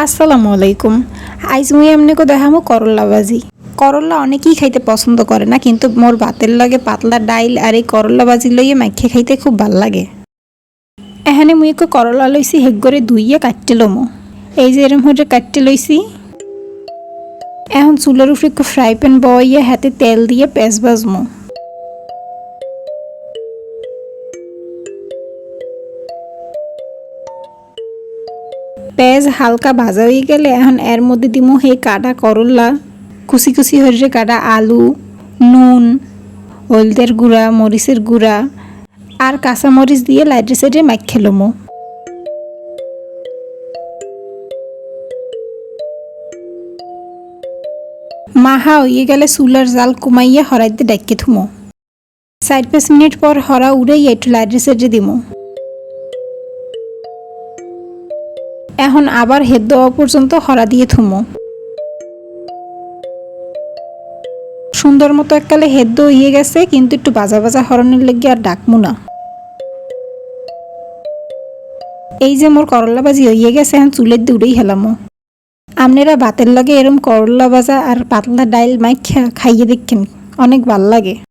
আসসালামু আলাইকুম। আইজ মুই আপনাকে দেখামো করল্লা ভাজি। করল্লা অনেকেই খাইতে পছন্দ করে না, কিন্তু মোর ভাতের লগে পাতলা ডাইল আর এই করল্লা ভাজি লইয়ে মাখিয়ে খাইতে খুব ভাল লাগে। এখানে মুই একটু করল্লা লইছি, হেক করে ধুইয়ে কাটতে লমো। এই যে এরম হয়ে কাটতে লইছি। এখন চুলার উপরে একটু ফ্রাই প্যান বইয়ে হাতে তেল দিয়ে পেঁয়াজ ভাজমো। পেঁয়াজ হালকা ভাজা হয়ে গেলে এখন এর মধ্যে দিমু সেই কাটা করল্লা, কুচি কুচি হয়ে কাটা আলু, নুন, হলদের গুঁড়া, মরিচের গুঁড়া আর কাঁচামরিচ দিয়ে লাইটে সাইডে মাখিয়ে লমু। মাহা হয়ে গেলে চুলার জাল কমাইয়া হরাইতে ডাকিয়ে থুমো। 4-5 মিনিট পর হরা উড়াইয়া একটু লাইটে সাইডে দিমু। এখন আবার হেদ দেওয়া পর্যন্ত হরা দিয়ে থুমো। সুন্দর মতো এককালে হেদ্দ হয়ে গেছে, কিন্তু একটু বাজা বাজা হরণের লেগে আর ডাকমু না। এই যে মোর করল্লা ভাজি হয়ে গেছে, এখন চুলের দিয়ে উড়েই হেলামো। আপনারা ভাতের লগে এরম করল্লা ভাজা আর পাতলা ডাইল মাইখা খাইয়ে দেখেন, অনেক ভাল লাগে।